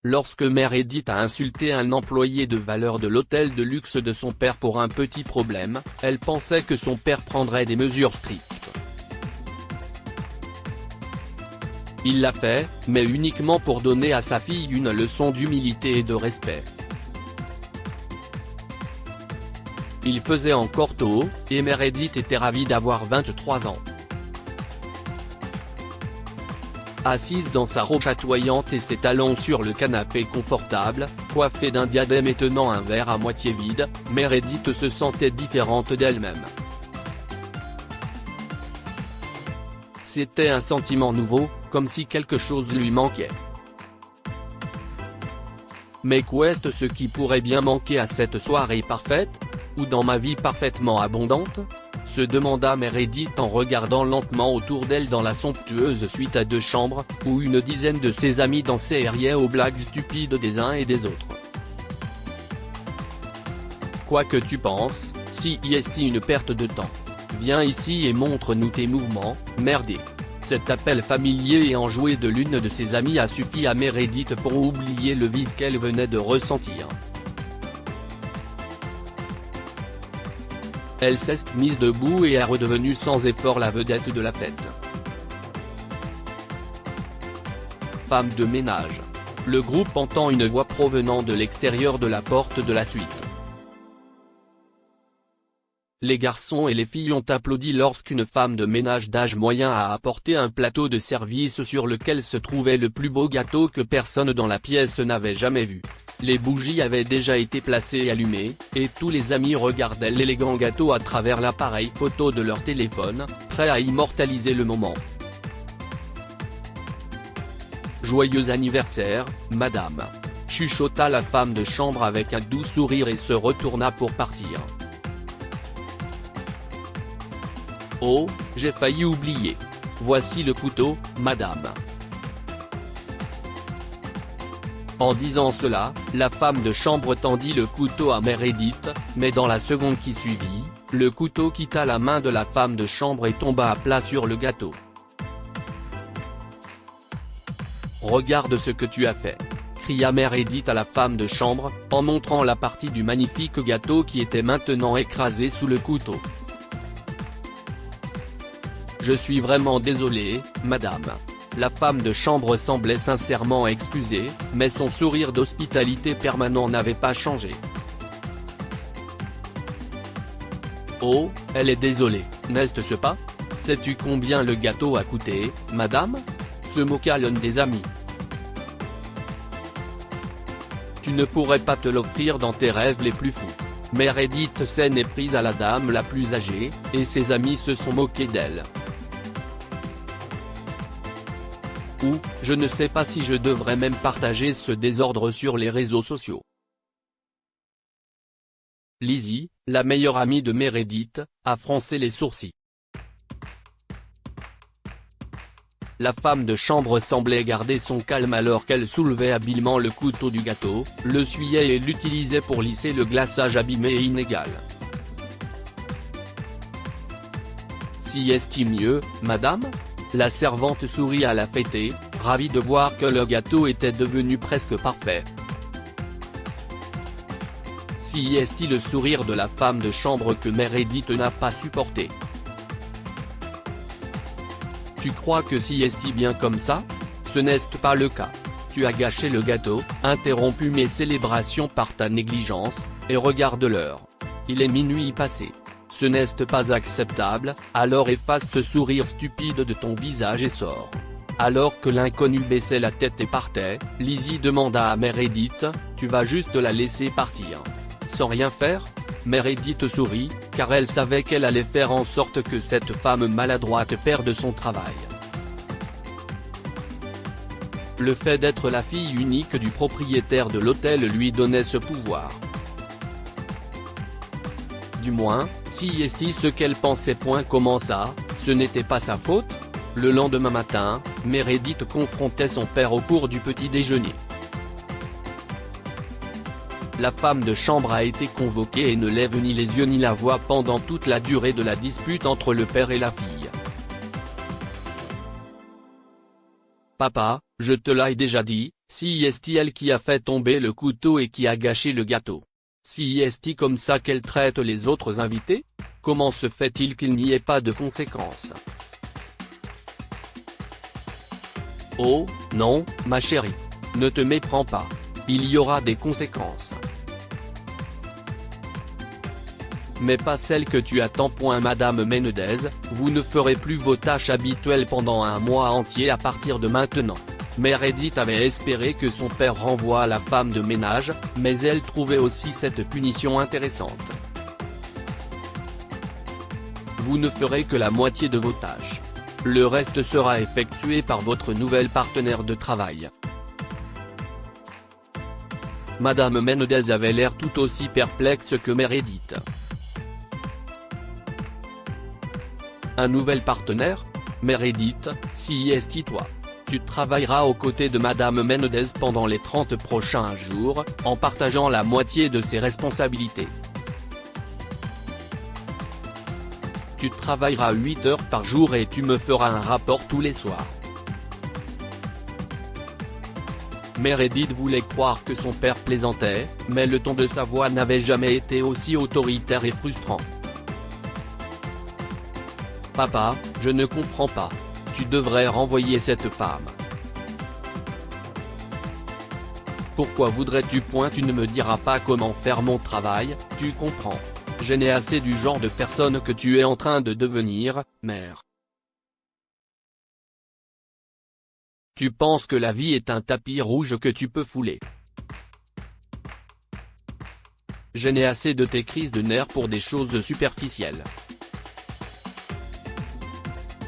lorsque Mère Edith a insulté un employé de valeur de l'hôtel de luxe de son père pour un petit problème, elle pensait que son père prendrait des mesures strictes. Il l'a fait, mais uniquement pour donner à sa fille une leçon d'humilité et de respect. Il faisait encore tôt, et Mère Edith était ravie d'avoir 23 ans. Assise dans sa robe chatoyante et ses talons sur le canapé confortable, coiffée d'un diadème et tenant un verre à moitié vide, Mère Edith se sentait différente d'elle-même. C'était un sentiment nouveau, comme si quelque chose lui manquait. Mais qu'est ce qui pourrait bien manquer à cette soirée parfaite, ou dans ma vie parfaitement abondante ? Se demanda Mère Edith en regardant lentement autour d'elle dans la somptueuse suite à 2 chambres, où une dizaine de ses amis dansaient et riaient aux blagues stupides des uns et des autres. Quoi que tu penses, si est une perte de temps. Viens ici et montre-nous tes mouvements, merdé. Cet appel familier et enjoué de l'une de ses amies a suffi à Mère Edith pour oublier le vide qu'elle venait de ressentir. Elle s'est mise debout et est redevenue sans effort la vedette de la fête. Femme de ménage. Le groupe entend une voix provenant de l'extérieur de la porte de la suite. Les garçons et les filles ont applaudi lorsqu'une femme de ménage d'âge moyen a apporté un plateau de service sur lequel se trouvait le plus beau gâteau que personne dans la pièce n'avait jamais vu. Les bougies avaient déjà été placées et allumées, et tous les amis regardaient l'élégant gâteau à travers l'appareil photo de leur téléphone, prêts à immortaliser le moment. Joyeux anniversaire, madame, chuchota la femme de chambre avec un doux sourire et se retourna pour partir. Oh, j'ai failli oublier. Voici le couteau, madame. En disant cela, la femme de chambre tendit le couteau à Mère Edith, mais dans la seconde qui suivit, le couteau quitta la main de la femme de chambre et tomba à plat sur le gâteau. Regarde ce que tu as fait, cria Mère Edith à la femme de chambre, en montrant la partie du magnifique gâteau qui était maintenant écrasé sous le couteau. Je suis vraiment désolée, madame. La femme de chambre semblait sincèrement excusée, mais son sourire d'hospitalité permanent n'avait pas changé. Oh, elle est désolée, n'est-ce pas? Sais-tu combien le gâteau a coûté, madame? Se moqua l'un des amis. Tu ne pourrais pas te l'offrir dans tes rêves les plus fous. Mère Edith s'est prise à la dame la plus âgée, et ses amis se sont moqués d'elle. Ou, je ne sais pas si je devrais même partager ce désordre sur les réseaux sociaux. Lizzie, la meilleure amie de Mère Edith, a froncé les sourcils. La femme de chambre semblait garder son calme alors qu'elle soulevait habilement le couteau du gâteau, l'essuyait et l'utilisait pour lisser le glaçage abîmé et inégal. Si est mieux, madame? La servante sourit à la fêtée, ravie de voir que le gâteau était devenu presque parfait. Si est le sourire de la femme de chambre que Mère Edith n'a pas supporté. Tu crois que si est bien comme ça? Ce n'est pas le cas. Tu as gâché le gâteau, interrompu mes célébrations par ta négligence, et regarde l'heure. Il est minuit passé. Ce n'est pas acceptable, alors efface ce sourire stupide de ton visage et sors. Alors que l'inconnu baissait la tête et partait, Lizzie demanda à Mère Edith, tu vas juste la laisser partir? Sans rien faire? Mère Edith sourit, car elle savait qu'elle allait faire en sorte que cette femme maladroite perde son travail. Le fait d'être la fille unique du propriétaire de l'hôtel lui donnait ce pouvoir. Du moins, si est ce qu'elle pensait. Comment ça, ce n'était pas sa faute? Le lendemain matin, Mère Edith confrontait son père au cours du petit déjeuner. La femme de chambre a été convoquée et ne lève ni les yeux ni la voix pendant toute la durée de la dispute entre le père et la fille. Papa, je te l'ai déjà dit, c'est elle qui a fait tomber le couteau et qui a gâché le gâteau. C'est comme ça qu'elle traite les autres invités? Comment se fait-il qu'il n'y ait pas de conséquences? Oh, non, ma chérie. Ne te méprends pas. Il y aura des conséquences. Mais pas celles que tu attends. Madame Menendez, vous ne ferez plus vos tâches habituelles pendant un mois entier à partir de maintenant. Meredith avait espéré que son père renvoie la femme de ménage, mais elle trouvait aussi cette punition intéressante. Vous ne ferez que la moitié de vos tâches. Le reste sera effectué par votre nouvelle partenaire de travail. Madame Menendez avait l'air tout aussi perplexe que Meredith. Un nouvel partenaire? Meredith, c'est toi. Tu travailleras aux côtés de Madame Menendez pendant les 30 prochains jours, en partageant la moitié de ses responsabilités. Tu travailleras 8 heures par jour et tu me feras un rapport tous les soirs. Meredith voulait croire que son père plaisantait, mais le ton de sa voix n'avait jamais été aussi autoritaire et frustrant. Papa, je ne comprends pas. Tu devrais renvoyer cette femme. Pourquoi voudrais-tu? Tu ne me diras pas comment faire mon travail, tu comprends. Je n'ai assez du genre de personne que tu es en train de devenir, mère. Tu penses que la vie est un tapis rouge que tu peux fouler. Je n'ai assez de tes crises de nerfs pour des choses superficielles.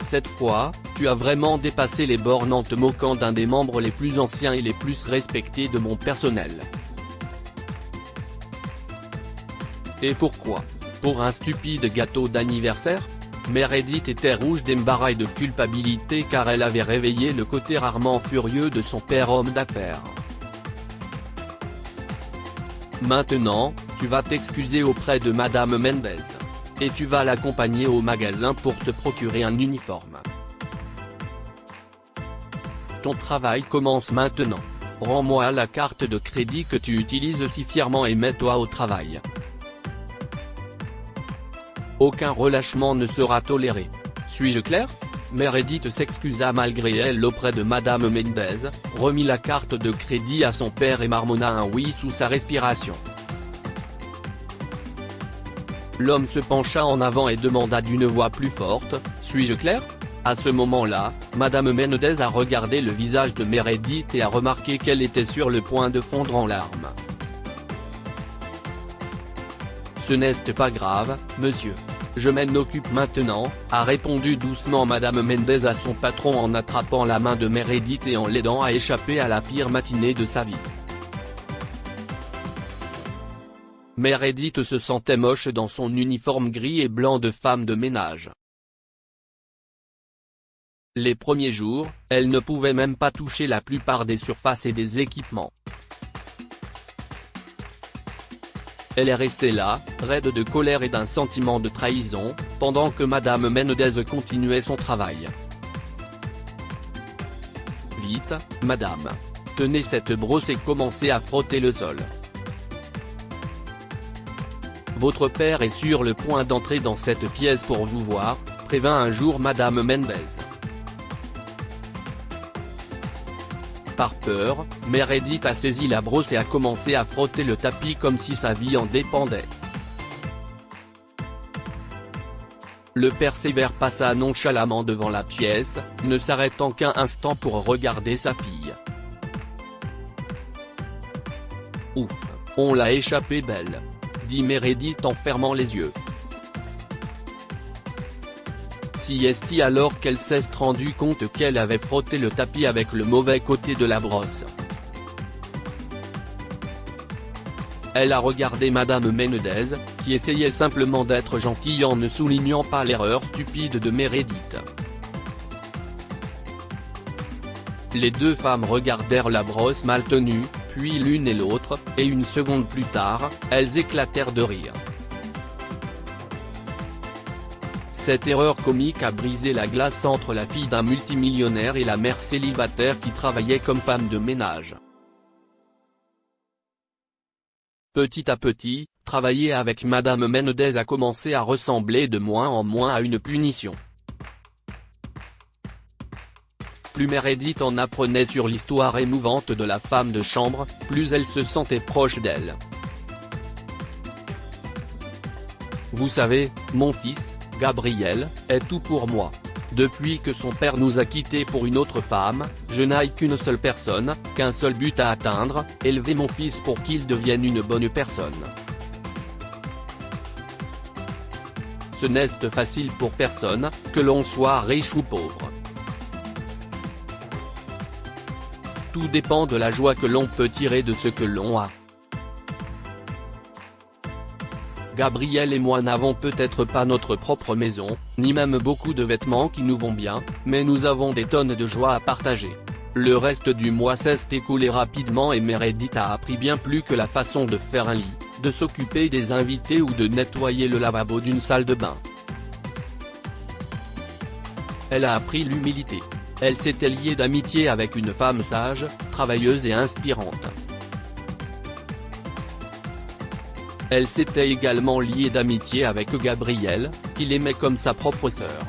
Cette fois, tu as vraiment dépassé les bornes en te moquant d'un des membres les plus anciens et les plus respectés de mon personnel. Et pourquoi? Pour un stupide gâteau d'anniversaire? Meredith était rouge d'embarras et de culpabilité car elle avait réveillé le côté rarement furieux de son père homme d'affaires. Maintenant, tu vas t'excuser auprès de Madame Menendez. Et tu vas l'accompagner au magasin pour te procurer un uniforme. Ton travail commence maintenant. Rends-moi la carte de crédit que tu utilises si fièrement et mets-toi au travail. Aucun relâchement ne sera toléré. Suis-je clair? Meredith s'excusa malgré elle auprès de Madame Menendez, remit la carte de crédit à son père et marmonna un oui sous sa respiration. L'homme se pencha en avant et demanda d'une voix plus forte, « Suis-je clair ?» À ce moment-là, Madame Menendez a regardé le visage de Meredith et a remarqué qu'elle était sur le point de fondre en larmes. « Ce n'est pas grave, monsieur. Je m'en occupe maintenant », a répondu doucement Madame Menendez à son patron en attrapant la main de Meredith et en l'aidant à échapper à la pire matinée de sa vie. Meredith se sentait moche dans son uniforme gris et blanc de femme de ménage. Les premiers jours, elle ne pouvait même pas toucher la plupart des surfaces et des équipements. Elle est restée là, raide de colère et d'un sentiment de trahison, pendant que Madame Menendez continuait son travail. « Vite, madame. Tenez cette brosse et commencez à frotter le sol. Votre père est sur le point d'entrer dans cette pièce pour vous voir », prévint un jour Madame Menendez. Par peur, Meredith a saisi la brosse et a commencé à frotter le tapis comme si sa vie en dépendait. Le père sévère passa nonchalamment devant la pièce, ne s'arrêtant qu'un instant pour regarder sa fille. « Ouf, on l'a échappé belle », dit Meredith en fermant les yeux. C'est alors qu'elle s'est rendue compte qu'elle avait frotté le tapis avec le mauvais côté de la brosse. Elle a regardé Madame Menendez, qui essayait simplement d'être gentille en ne soulignant pas l'erreur stupide de Meredith. Les deux femmes regardèrent la brosse mal tenue, puis l'une et l'autre, et une seconde plus tard, elles éclatèrent de rire. Cette erreur comique a brisé la glace entre la fille d'un multimillionnaire et la mère célibataire qui travaillait comme femme de ménage. Petit à petit, travailler avec Madame Menendez a commencé à ressembler de moins en moins à une punition. Plus Meredith en apprenait sur l'histoire émouvante de la femme de chambre, plus elle se sentait proche d'elle. Vous savez, mon fils, Gabriel, est tout pour moi. Depuis que son père nous a quittés pour une autre femme, je n'ai qu'une seule personne, qu'un seul but à atteindre, élever mon fils pour qu'il devienne une bonne personne. Ce n'est facile pour personne, que l'on soit riche ou pauvre. Tout dépend de la joie que l'on peut tirer de ce que l'on a. Gabriel et moi n'avons peut-être pas notre propre maison, ni même beaucoup de vêtements qui nous vont bien, mais nous avons des tonnes de joie à partager. Le reste du mois s'est écoulé rapidement et Meredith a appris bien plus que la façon de faire un lit, de s'occuper des invités ou de nettoyer le lavabo d'une salle de bain. Elle a appris l'humilité. Elle s'était liée d'amitié avec une femme sage, travailleuse et inspirante. Elle s'était également liée d'amitié avec Gabriel, qu'il aimait comme sa propre sœur.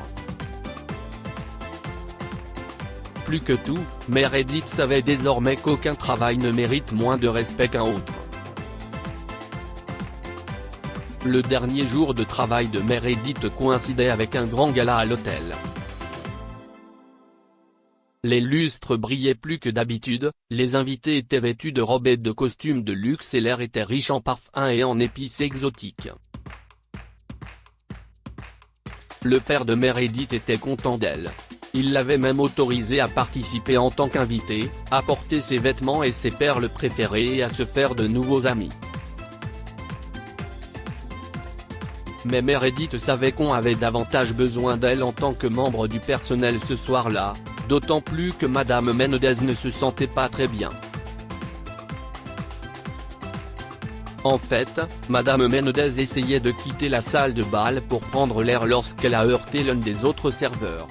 Plus que tout, Meredith savait désormais qu'aucun travail ne mérite moins de respect qu'un autre. Le dernier jour de travail de Meredith coïncidait avec un grand gala à l'hôtel. Les lustres brillaient plus que d'habitude, les invités étaient vêtus de robes et de costumes de luxe et l'air était riche en parfums et en épices exotiques. Le père de Meredith était content d'elle. Il l'avait même autorisée à participer en tant qu'invitée, à porter ses vêtements et ses perles préférées et à se faire de nouveaux amis. Mais Meredith savait qu'on avait davantage besoin d'elle en tant que membre du personnel ce soir-là. D'autant plus que Madame Menendez ne se sentait pas très bien. En fait, Madame Menendez essayait de quitter la salle de bal pour prendre l'air lorsqu'elle a heurté l'un des autres serveurs.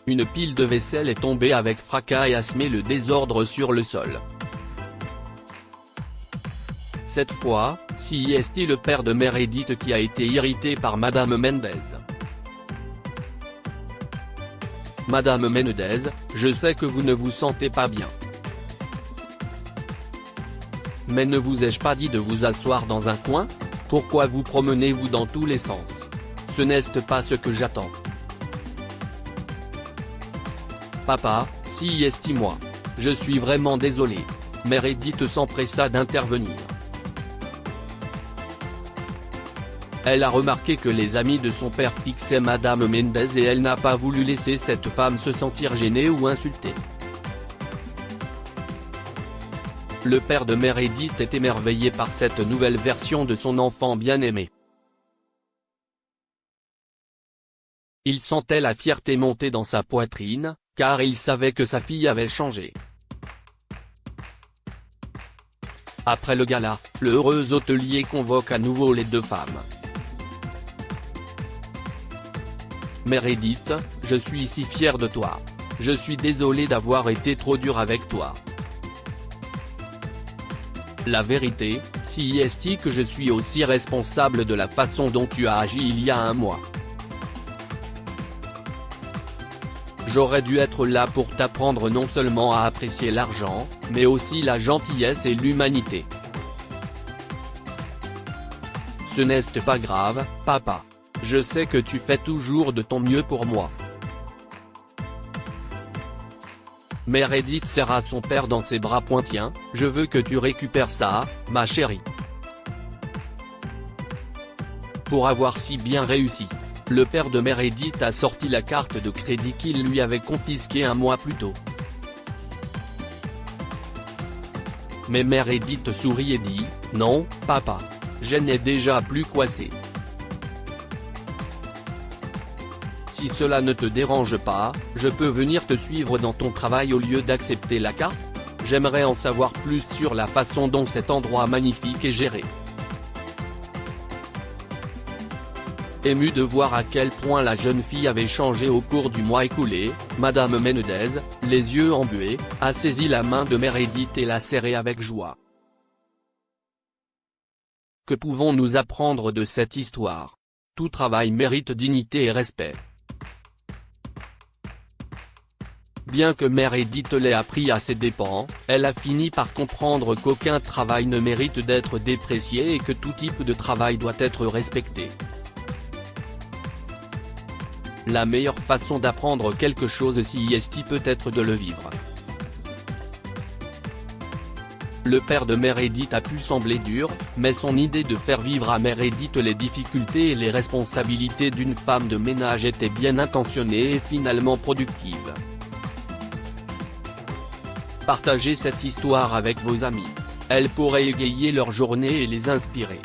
Une pile de vaisselle est tombée avec fracas et a semé le désordre sur le sol. Cette fois, c'est le père de Meredith qui a été irrité par Madame Menendez. Madame Menendez, je sais que vous ne vous sentez pas bien. Mais ne vous ai-je pas dit de vous asseoir dans un coin? Pourquoi vous promenez-vous dans tous les sens? Ce n'est pas ce que j'attends. Papa, moi. Je suis vraiment désolé. Meredith s'empressa d'intervenir. Elle a remarqué que les amis de son père fixaient Madame Menendez et elle n'a pas voulu laisser cette femme se sentir gênée ou insultée. Le père de Meredith est émerveillé par cette nouvelle version de son enfant bien-aimé. Il sentait la fierté monter dans sa poitrine, car il savait que sa fille avait changé. Après le gala, le heureux hôtelier convoque à nouveau les deux femmes. Meredith, je suis si fier de toi. Je suis désolé d'avoir été trop dur avec toi. La vérité, c'est que je suis aussi responsable de la façon dont tu as agi il y a un mois. J'aurais dû être là pour t'apprendre non seulement à apprécier l'argent, mais aussi la gentillesse et l'humanité. Ce n'est pas grave, papa. Je sais que tu fais toujours de ton mieux pour moi. Meredith serra son père dans ses bras pointiens, je veux que tu récupères ça, ma chérie. Pour avoir si bien réussi, le père de Meredith a sorti la carte de crédit qu'il lui avait confisquée un mois plus tôt. Mais Meredith sourit et dit, non, papa. Je n'ai déjà plus qu'assez. Si cela ne te dérange pas, je peux venir te suivre dans ton travail au lieu d'accepter la carte? J'aimerais en savoir plus sur la façon dont cet endroit magnifique est géré. Émue de voir à quel point la jeune fille avait changé au cours du mois écoulé, Madame Menendez, les yeux embués, a saisi la main de Mère Edith et l'a serrée avec joie. Que pouvons-nous apprendre de cette histoire? Tout travail mérite dignité et respect. Bien que Mère Edith l'ait appris à ses dépens, elle a fini par comprendre qu'aucun travail ne mérite d'être déprécié et que tout type de travail doit être respecté. La meilleure façon d'apprendre quelque chose CIST peut être de le vivre. Le père de Mère Edith a pu sembler dur, mais son idée de faire vivre à Mère Edith les difficultés et les responsabilités d'une femme de ménage était bien intentionnée et finalement productive. Partagez cette histoire avec vos amis. Elle pourrait égayer leur journée et les inspirer.